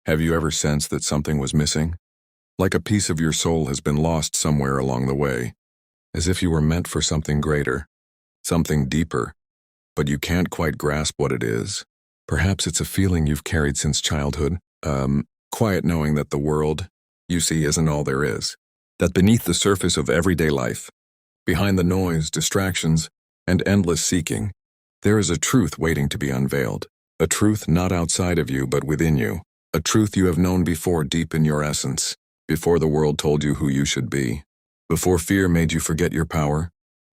Have you ever sensed that something was missing? Like a piece of your soul has been lost somewhere along the way, as if you were meant for something greater, something deeper, but you can't quite grasp what it is. Perhaps it's a feeling you've carried since childhood, quiet knowing that the world you see isn't all there is, that beneath the surface of everyday life, behind the noise, distractions, and endless seeking, there is a truth waiting to be unveiled, a truth not outside of you but within you, a truth you have known before deep in your essence, before the world told you who you should be, before fear made you forget your power,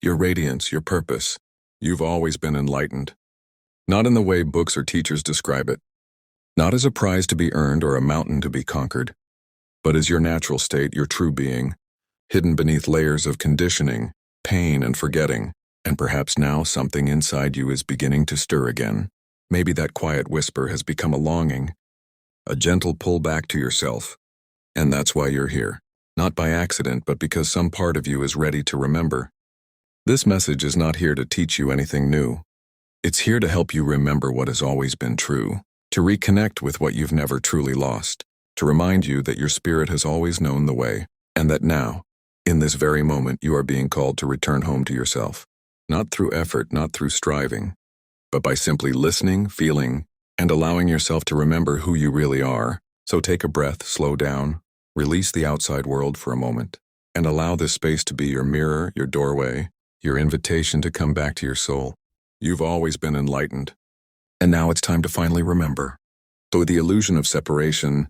your radiance, your purpose. You've always been enlightened. Not in the way books or teachers describe it, not as a prize to be earned or a mountain to be conquered, but as your natural state, your true being, hidden beneath layers of conditioning, pain, and forgetting. And perhaps now something inside you is beginning to stir again. Maybe that quiet whisper has become a longing, a gentle pull back to yourself. And that's why you're here. Not by accident, but because some part of you is ready to remember. This message is not here to teach you anything new. It's here to help you remember what has always been true, to reconnect with what you've never truly lost, to remind you that your spirit has always known the way, and that now, in this very moment, you are being called to return home to yourself. Not through effort, not through striving, but by simply listening, feeling, and allowing yourself to remember who you really are. So take a breath, slow down, release the outside world for a moment, and allow this space to be your mirror, your doorway, your invitation to come back to your soul. You've always been enlightened, and now it's time to finally remember. So the illusion of separation,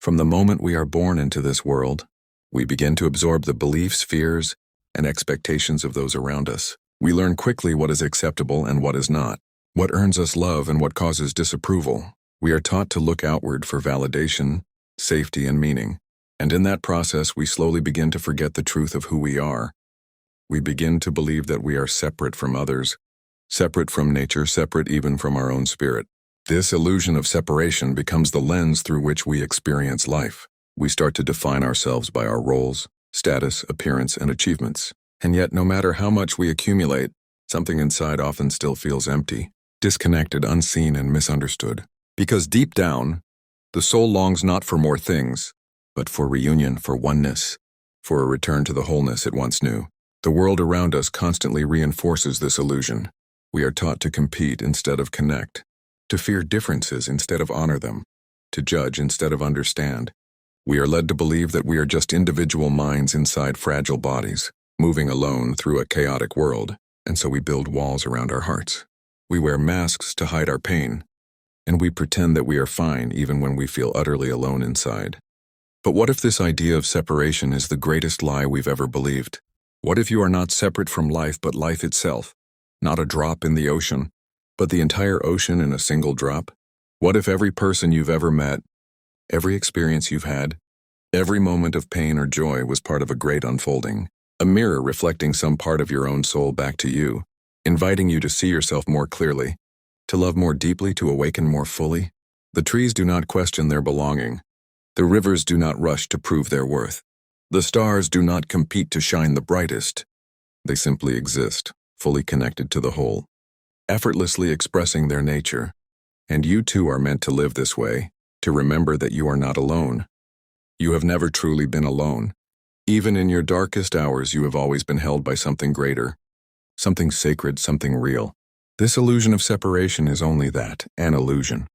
from the moment we are born into this world, we begin to absorb the beliefs, fears, and expectations of those around us. We learn quickly what is acceptable and what is not, what earns us love and what causes disapproval. We are taught to look outward for validation, safety, and meaning. And in that process, we slowly begin to forget the truth of who we are. We begin to believe that we are separate from others, separate from nature, separate even from our own spirit. This illusion of separation becomes the lens through which we experience life. We start to define ourselves by our roles, status, appearance, and achievements. And yet, no matter how much we accumulate, something inside often still feels empty, disconnected, unseen, and misunderstood. Because deep down, the soul longs not for more things, but for reunion, for oneness, for a return to the wholeness it once knew. The world around us constantly reinforces this illusion. We are taught to compete instead of connect, to fear differences instead of honor them, to judge instead of understand. We are led to believe that we are just individual minds inside fragile bodies, moving alone through a chaotic world, and so we build walls around our hearts. We wear masks to hide our pain, and we pretend that we are fine even when we feel utterly alone inside. But what if this idea of separation is the greatest lie we've ever believed? What if you are not separate from life but life itself? Not a drop in the ocean, but the entire ocean in a single drop? What if every person you've ever met, every experience you've had, every moment of pain or joy was part of a great unfolding? A mirror reflecting some part of your own soul back to you, inviting you to see yourself more clearly, to love more deeply, to awaken more fully. The trees do not question their belonging. The rivers do not rush to prove their worth. The stars do not compete to shine the brightest. They simply exist, fully connected to the whole, effortlessly expressing their nature. And you too are meant to live this way, to remember that you are not alone. You have never truly been alone. Even in your darkest hours, you have always been held by something greater, something sacred, something real. This illusion of separation is only that, an illusion.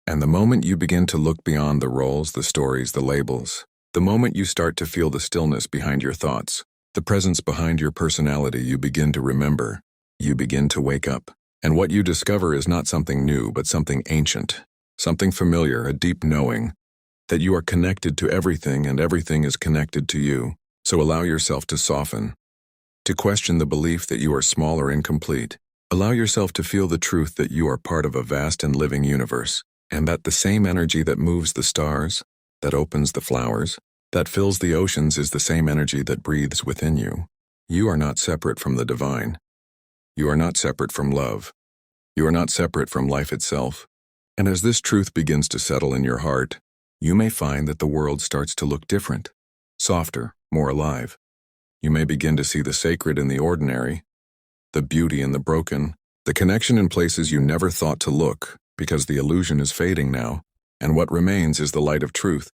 And the moment you begin to look beyond the roles, the stories, the labels, the moment you start to feel the stillness behind your thoughts, the presence behind your personality, you begin to remember. You begin to wake up. And what you discover is not something new, but something ancient, something familiar, a deep knowing that you are connected to everything and everything is connected to you. So allow yourself to soften, to question the belief that you are small or incomplete. Allow yourself to feel the truth that you are part of a vast and living universe, and that the same energy that moves the stars, that opens the flowers, that fills the oceans is the same energy that breathes within you. You are not separate from the divine. You are not separate from love. You are not separate from life itself. And as this truth begins to settle in your heart, you may find that the world starts to look different, softer, more alive. You may begin to see the sacred in the ordinary, the beauty in the broken, the connection in places you never thought to look, because the illusion is fading now. And what remains is the light of truth,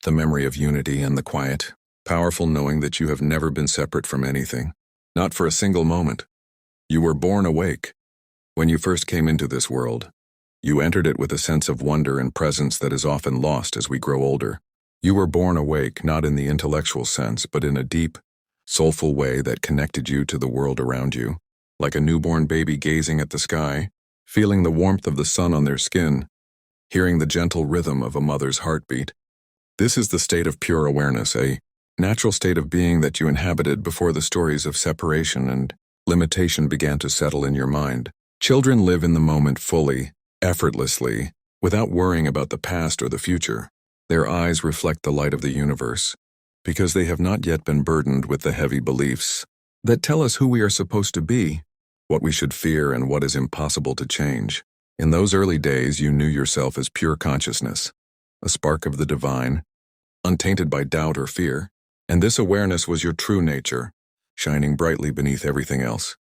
the memory of unity and the quiet, powerful knowing that you have never been separate from anything, not for a single moment. You were born awake. When you first came into this world, you entered it with a sense of wonder and presence that is often lost as we grow older. You were born awake not in the intellectual sense, but in a deep, soulful way that connected you to the world around you, like a newborn baby gazing at the sky, feeling the warmth of the sun on their skin, hearing the gentle rhythm of a mother's heartbeat. This is the state of pure awareness, a natural state of being that you inhabited before the stories of separation and limitation began to settle in your mind. Children live in the moment fully, effortlessly, without worrying about the past or the future. Their eyes reflect the light of the universe, because they have not yet been burdened with the heavy beliefs that tell us who we are supposed to be, what we should fear, and what is impossible to change. In those early days, you knew yourself as pure consciousness, a spark of the divine, untainted by doubt or fear, and this awareness was your true nature, shining brightly beneath everything else.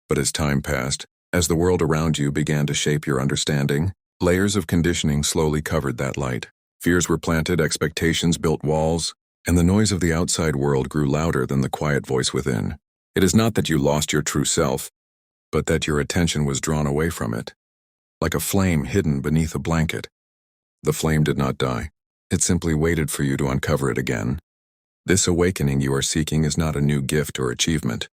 But as time passed, as the world around you began to shape your understanding, layers of conditioning slowly covered that light. Fears were planted, expectations built walls, and the noise of the outside world grew louder than the quiet voice within. It is not that you lost your true self, but that your attention was drawn away from it, like a flame hidden beneath a blanket. The flame did not die. It simply waited for you to uncover it again. This awakening you are seeking is not a new gift or achievement.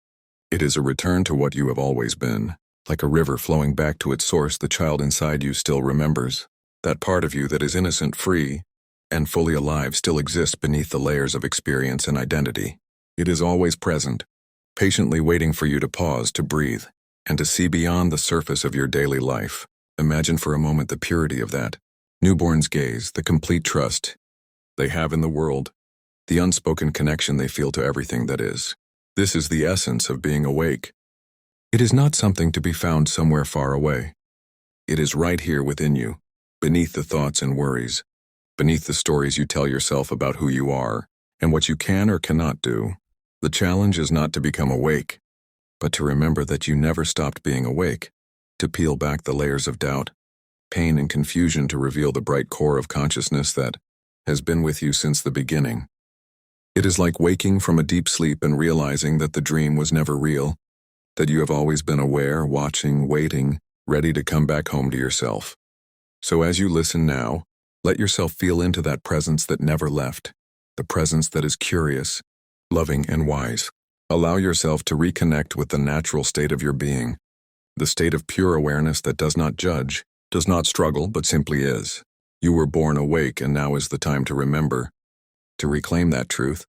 It is a return to what you have always been. Like a river flowing back to its source, the child inside you still remembers. That part of you that is innocent, free, and fully alive still exists beneath the layers of experience and identity. It is always present, patiently waiting for you to pause, to breathe, and to see beyond the surface of your daily life. Imagine for a moment the purity of that newborn's gaze, the complete trust they have in the world, the unspoken connection they feel to everything that is. This is the essence of being awake. It is not something to be found somewhere far away. It is right here within you, beneath the thoughts and worries, beneath the stories you tell yourself about who you are and what you can or cannot do. The challenge is not to become awake, but to remember that you never stopped being awake, to peel back the layers of doubt, pain, and confusion to reveal the bright core of consciousness that has been with you since the beginning. It is like waking from a deep sleep and realizing that the dream was never real, that you have always been aware, watching, waiting, ready to come back home to yourself. So as you listen now, let yourself feel into that presence that never left, the presence that is curious, loving, and wise. Allow yourself to reconnect with the natural state of your being, the state of pure awareness that does not judge, does not struggle, but simply is. You were born awake, and now is the time to remember, to reclaim that truth,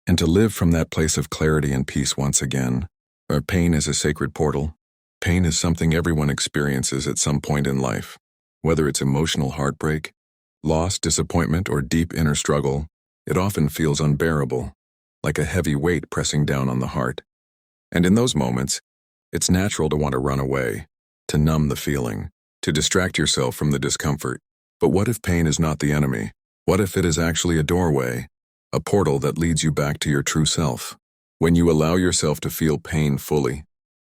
and to live from that place of clarity and peace once again. Where pain is a sacred portal. Pain is something everyone experiences at some point in life. Whether it's emotional heartbreak, loss, disappointment, or deep inner struggle, it often feels unbearable, like a heavy weight pressing down on the heart. And in those moments, it's natural to want to run away, to numb the feeling, to distract yourself from the discomfort. But what if pain is not the enemy? What if it is actually a doorway, a portal that leads you back to your true self? When you allow yourself to feel pain fully,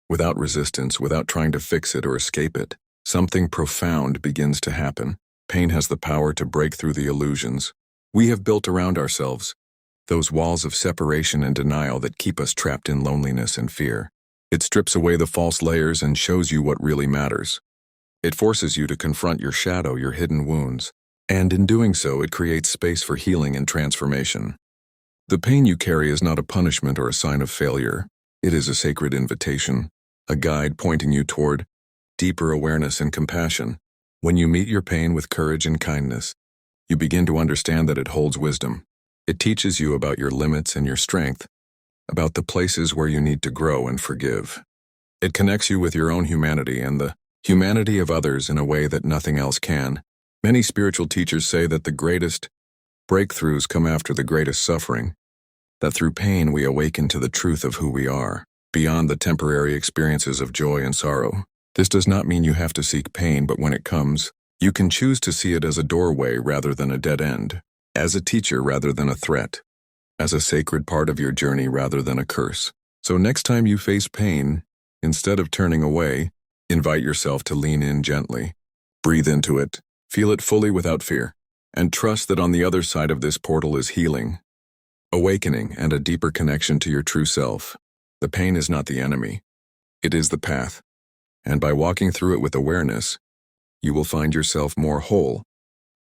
without resistance, without trying to fix it or escape it, something profound begins to happen. Pain has the power to break through the illusions we have built around ourselves, those walls of separation and denial that keep us trapped in loneliness and fear. It strips away the false layers and shows you what really matters. It forces you to confront your shadow, your hidden wounds, and in doing so, it creates space for healing and transformation. The pain you carry is not a punishment or a sign of failure. It is a sacred invitation, a guide pointing you toward deeper awareness and compassion. When you meet your pain with courage and kindness, you begin to understand that it holds wisdom. It teaches you about your limits and your strength, about the places where you need to grow and forgive. It connects you with your own humanity and the humanity of others in a way that nothing else can. Many spiritual teachers say that the greatest breakthroughs come after the greatest suffering, that through pain we awaken to the truth of who we are, beyond the temporary experiences of joy and sorrow. This does not mean you have to seek pain, but when it comes, you can choose to see it as a doorway rather than a dead end, as a teacher rather than a threat, as a sacred part of your journey rather than a curse. So next time you face pain, instead of turning away, invite yourself to lean in gently. Breathe into it, feel it fully without fear. and trust that on the other side of this portal is healing, awakening, and a deeper connection to your true self. The pain is not the enemy. It is the path. And by walking through it with awareness, you will find yourself more whole,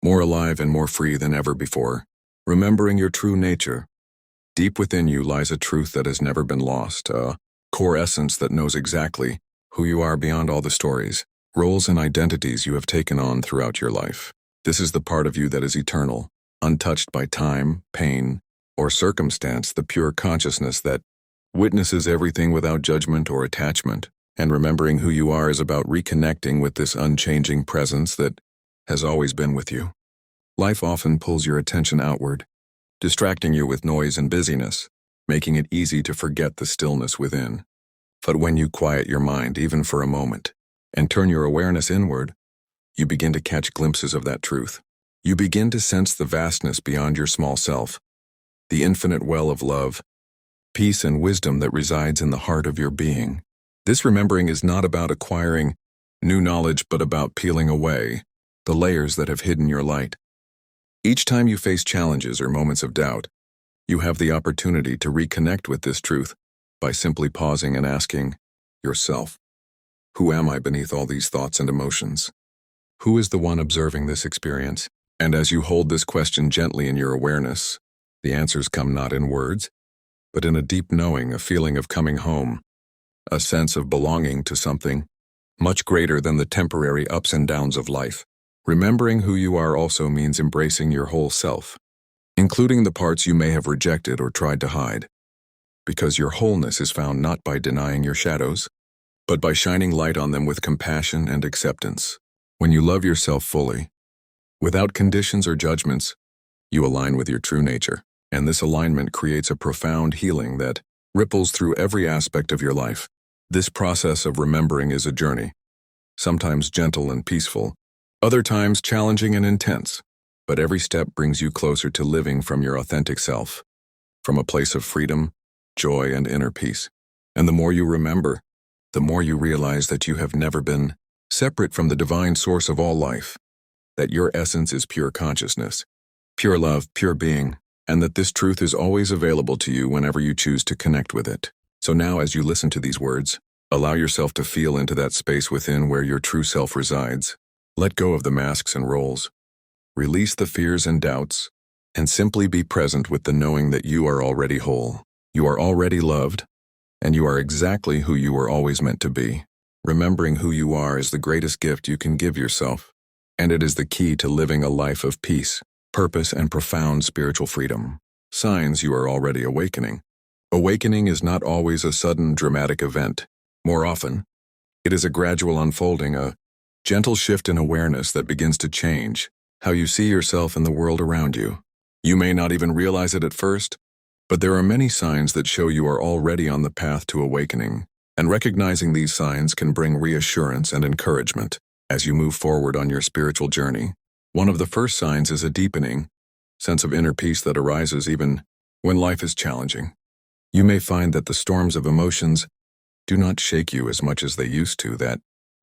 more alive, and more free than ever before. Remembering your true nature. Deep within you lies a truth that has never been lost, a core essence that knows exactly who you are beyond all the stories, roles, and identities you have taken on throughout your life. This is the part of you that is eternal, untouched by time, pain, or circumstance, the pure consciousness that witnesses everything without judgment or attachment. And remembering who you are is about reconnecting with this unchanging presence that has always been with you. Life often pulls your attention outward, distracting you with noise and busyness, making it easy to forget the stillness within. But when you quiet your mind, even for a moment, and turn your awareness inward, you begin to catch glimpses of that truth. You begin to sense the vastness beyond your small self, the infinite well of love, peace, and wisdom that resides in the heart of your being. This remembering is not about acquiring new knowledge, but about peeling away the layers that have hidden your light. Each time you face challenges or moments of doubt, you have the opportunity to reconnect with this truth by simply pausing and asking yourself, who am I beneath all these thoughts and emotions? Who is the one observing this experience? And as you hold this question gently in your awareness, the answers come not in words, but in a deep knowing, a feeling of coming home, a sense of belonging to something much greater than the temporary ups and downs of life. Remembering who you are also means embracing your whole self, including the parts you may have rejected or tried to hide, because your wholeness is found not by denying your shadows, but by shining light on them with compassion and acceptance. When you love yourself fully, without conditions or judgments, you align with your true nature, and this alignment creates a profound healing that ripples through every aspect of your life. This process of remembering is a journey, sometimes gentle and peaceful, other times challenging and intense, but every step brings you closer to living from your authentic self, from a place of freedom, joy, and inner peace. And the more you remember, the more you realize that you have never been separate from the divine source of all life, that your essence is pure consciousness, pure love, pure being, and that this truth is always available to you whenever you choose to connect with it. So now, as you listen to these words, allow yourself to feel into that space within where your true self resides. Let go of the masks and roles. Release the fears and doubts, and simply be present with the knowing that you are already whole. You are already loved, and you are exactly who you were always meant to be. Remembering who you are is the greatest gift you can give yourself, and it is the key to living a life of peace, purpose, and profound spiritual freedom. Signs you are already awakening. Awakening is not always a sudden, dramatic event. More often, it is a gradual unfolding, a gentle shift in awareness that begins to change how you see yourself and the world around you. You may not even realize it at first, but there are many signs that show you are already on the path to awakening, and recognizing these signs can bring reassurance and encouragement as you move forward on your spiritual journey. One of the first signs is a deepening sense of inner peace that arises even when life is challenging. You may find that the storms of emotions do not shake you as much as they used to, that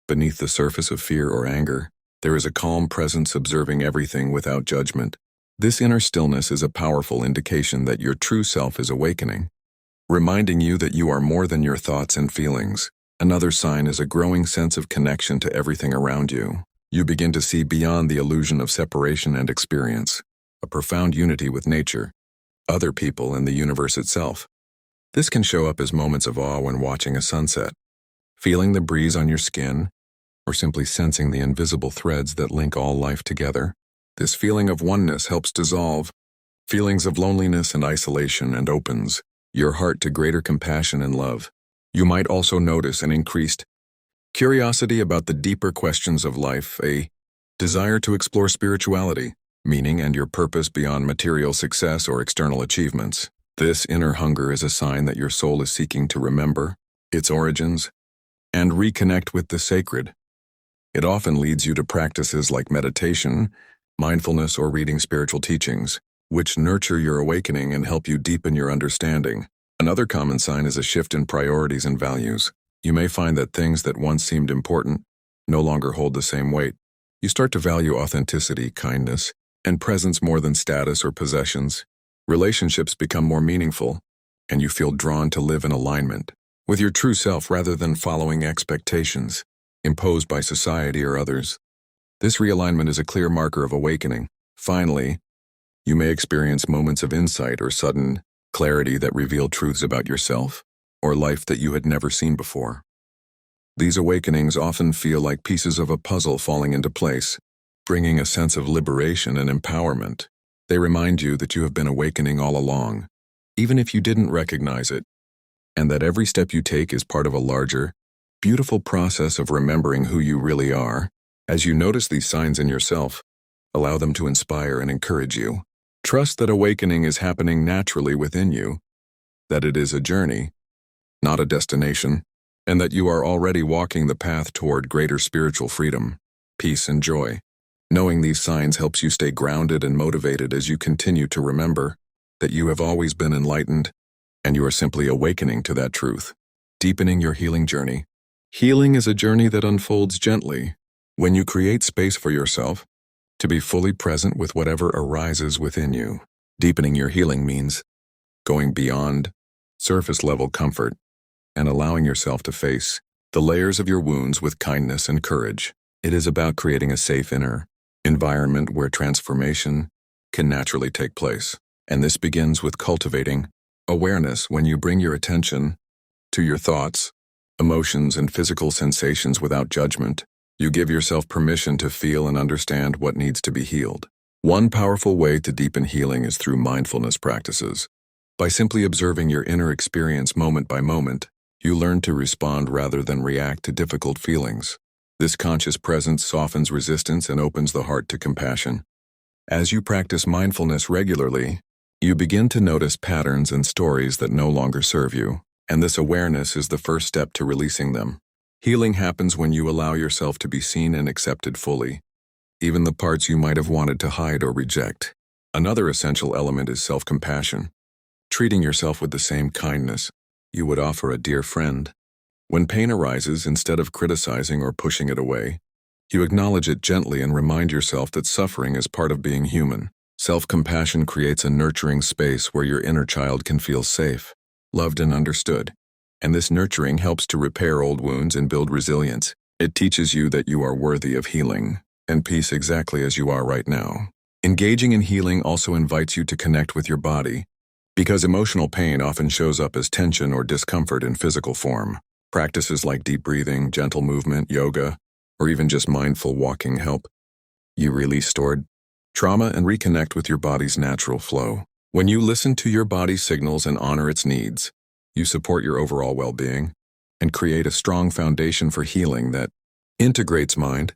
beneath the surface of fear or anger, there is a calm presence observing everything without judgment. This inner stillness is a powerful indication that your true self is awakening, reminding you that you are more than your thoughts and feelings. Another sign is a growing sense of connection to everything around you. You begin to see beyond the illusion of separation and experience, a profound unity with nature, other people, and the universe itself. This can show up as moments of awe when watching a sunset, feeling the breeze on your skin, or simply sensing the invisible threads that link all life together. This feeling of oneness helps dissolve feelings of loneliness and isolation and opens your heart to greater compassion and love. You might also notice an increased curiosity about the deeper questions of life, a desire to explore spirituality, meaning, and your purpose beyond material success or external achievements. This inner hunger is a sign that your soul is seeking to remember its origins and reconnect with the sacred. It often leads you to practices like meditation, mindfulness, or reading spiritual teachings, which nurture your awakening and help you deepen your understanding. Another common sign is a shift in priorities and values. You may find that things that once seemed important no longer hold the same weight. You start to value authenticity, kindness, and presence more than status or possessions. Relationships become more meaningful, and you feel drawn to live in alignment with your true self rather than following expectations imposed by society or others. This realignment is a clear marker of awakening. Finally, you may experience moments of insight or sudden clarity that reveal truths about yourself or life that you had never seen before. These awakenings often feel like pieces of a puzzle falling into place, bringing a sense of liberation and empowerment. They remind you that you have been awakening all along, even if you didn't recognize it, and that every step you take is part of a larger, beautiful process of remembering who you really are. As you notice these signs in yourself, allow them to inspire and encourage you. Trust that awakening is happening naturally within you, that it is a journey, not a destination, and that you are already walking the path toward greater spiritual freedom, peace, and joy. Knowing these signs helps you stay grounded and motivated as you continue to remember that you have always been enlightened, and you are simply awakening to that truth, deepening your healing journey. Healing is a journey that unfolds gently when you create space for yourself to be fully present with whatever arises within you. Deepening your healing means going beyond surface-level comfort and allowing yourself to face the layers of your wounds with kindness and courage. It is about creating a safe inner environment where transformation can naturally take place. And this begins with cultivating awareness. When you bring your attention to your thoughts, emotions, and physical sensations without judgment, you give yourself permission to feel and understand what needs to be healed. One powerful way to deepen healing is through mindfulness practices. By simply observing your inner experience moment by moment, you learn to respond rather than react to difficult feelings. This conscious presence softens resistance and opens the heart to compassion. As you practice mindfulness regularly, you begin to notice patterns and stories that no longer serve you, and this awareness is the first step to releasing them. Healing happens when you allow yourself to be seen and accepted fully, even the parts you might have wanted to hide or reject. Another essential element is self-compassion, treating yourself with the same kindness you would offer a dear friend. When pain arises, instead of criticizing or pushing it away, you acknowledge it gently and remind yourself that suffering is part of being human. Self-compassion creates a nurturing space where your inner child can feel safe, loved, and understood. And this nurturing helps to repair old wounds and build resilience. It teaches you that you are worthy of healing and peace exactly as you are right now. Engaging in healing also invites you to connect with your body, because emotional pain often shows up as tension or discomfort in physical form. Practices like deep breathing, gentle movement, yoga, or even just mindful walking help you release stored trauma and reconnect with your body's natural flow. When you listen to your body's signals and honor its needs, you support your overall well-being and create a strong foundation for healing that integrates mind,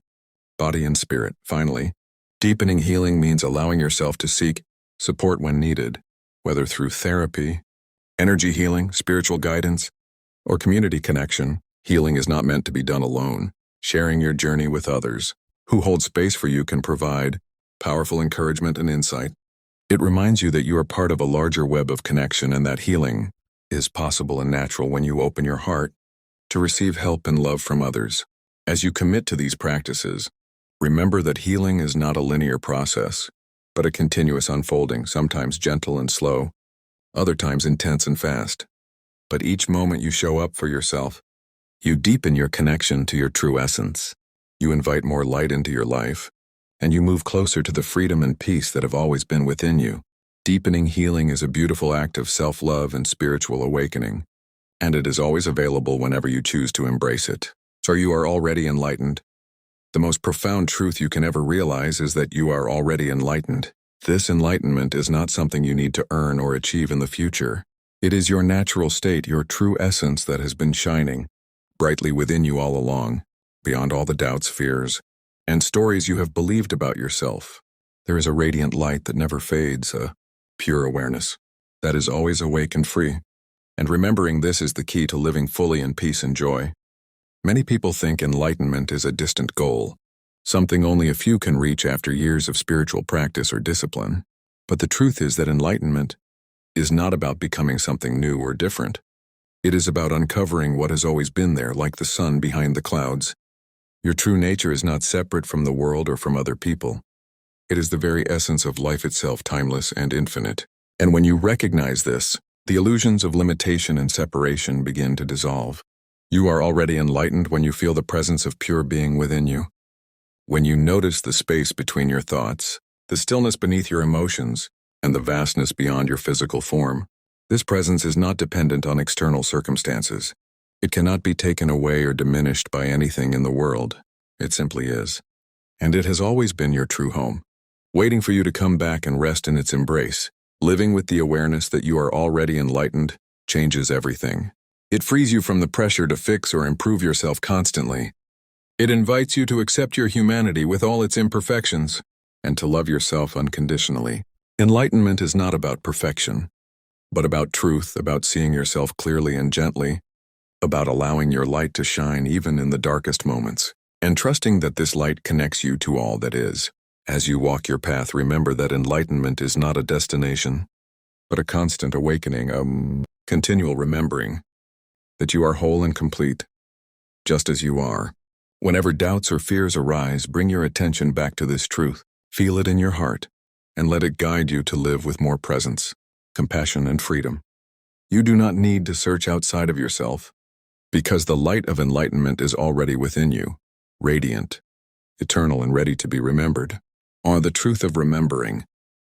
body, and spirit. Finally, deepening healing means allowing yourself to seek support when needed, whether through therapy, energy healing, spiritual guidance, or community connection. Healing is not meant to be done alone. Sharing your journey with others who hold space for you can provide powerful encouragement and insight. It reminds you that you are part of a larger web of connection and that healing is possible and natural when you open your heart to receive help and love from others. As you commit to these practices, remember that healing is not a linear process, but a continuous unfolding, sometimes gentle and slow, other times intense and fast. But each moment you show up for yourself, you deepen your connection to your true essence. You invite more light into your life, and you move closer to the freedom and peace that have always been within you. Deepening healing is a beautiful act of self-love and spiritual awakening, and it is always available whenever you choose to embrace it. So you are already enlightened. The most profound truth you can ever realize is that you are already enlightened. This enlightenment is not something you need to earn or achieve in the future. It is your natural state, your true essence that has been shining brightly within you all along, beyond all the doubts, fears, and stories you have believed about yourself. There is a radiant light that never fades, a pure awareness that is always awake and free. And remembering this is the key to living fully in peace and joy. Many people think enlightenment is a distant goal, something only a few can reach after years of spiritual practice or discipline. But the truth is that enlightenment is not about becoming something new or different. It is about uncovering what has always been there, like the sun behind the clouds. Your true nature is not separate from the world or from other people. It is the very essence of life itself, timeless and infinite. And when you recognize this, the illusions of limitation and separation begin to dissolve. You are already enlightened when you feel the presence of pure being within you. When you notice the space between your thoughts, the stillness beneath your emotions, and the vastness beyond your physical form, this presence is not dependent on external circumstances. It cannot be taken away or diminished by anything in the world. It simply is. And it has always been your true home, waiting for you to come back and rest in its embrace. Living with the awareness that you are already enlightened changes everything. It frees you from the pressure to fix or improve yourself constantly. It invites you to accept your humanity with all its imperfections and to love yourself unconditionally. Enlightenment is not about perfection, but about truth, about seeing yourself clearly and gently, about allowing your light to shine even in the darkest moments, and trusting that this light connects you to all that is. As you walk your path, remember that enlightenment is not a destination, but a constant awakening, a continual remembering that you are whole and complete, just as you are. Whenever doubts or fears arise, bring your attention back to this truth. Feel it in your heart, and let it guide you to live with more presence, compassion, and freedom. You do not need to search outside of yourself, because the light of enlightenment is already within you, radiant, eternal, and ready to be remembered. On the truth of remembering,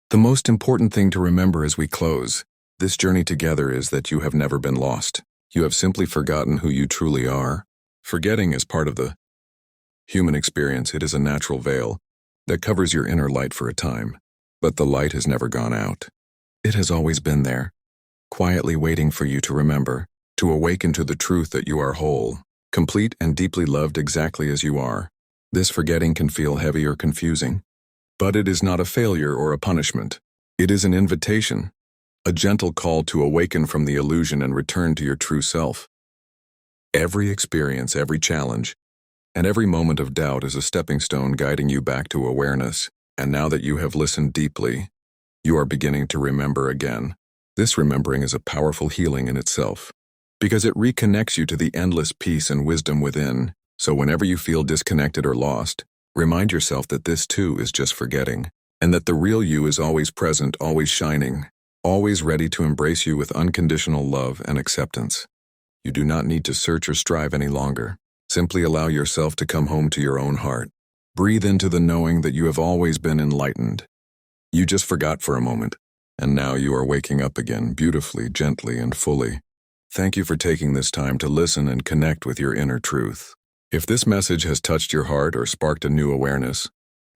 the most important thing to remember as we close this journey together is that you have never been lost. You have simply forgotten who you truly are. Forgetting is part of the human experience. It is a natural veil that covers your inner light for a time, but the light has never gone out. It has always been there, quietly waiting for you to remember, to awaken to the truth that you are whole, complete, and deeply loved exactly as you are. This forgetting can feel heavy or confusing, but it is not a failure or a punishment. It is an invitation, a gentle call to awaken from the illusion and return to your true self. Every experience, every challenge, and every moment of doubt is a stepping stone guiding you back to awareness. And now that you have listened deeply, you are beginning to remember again. This remembering is a powerful healing in itself, because it reconnects you to the endless peace and wisdom within. So whenever you feel disconnected or lost, remind yourself that this too is just forgetting, and that the real you is always present, always shining, always ready to embrace you with unconditional love and acceptance. You do not need to search or strive any longer. Simply allow yourself to come home to your own heart. Breathe into the knowing that you have always been enlightened. You just forgot for a moment, and now you are waking up again, beautifully, gently, and fully. Thank you for taking this time to listen and connect with your inner truth. If this message has touched your heart or sparked a new awareness,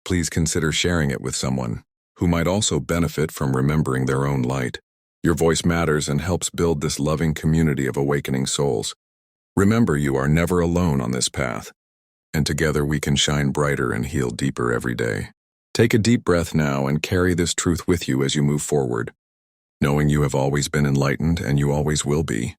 please consider sharing it with someone who might also benefit from remembering their own light. Your voice matters and helps build this loving community of awakening souls. Remember, you are never alone on this path, and together we can shine brighter and heal deeper every day. Take a deep breath now and carry this truth with you as you move forward, knowing you have always been enlightened and you always will be.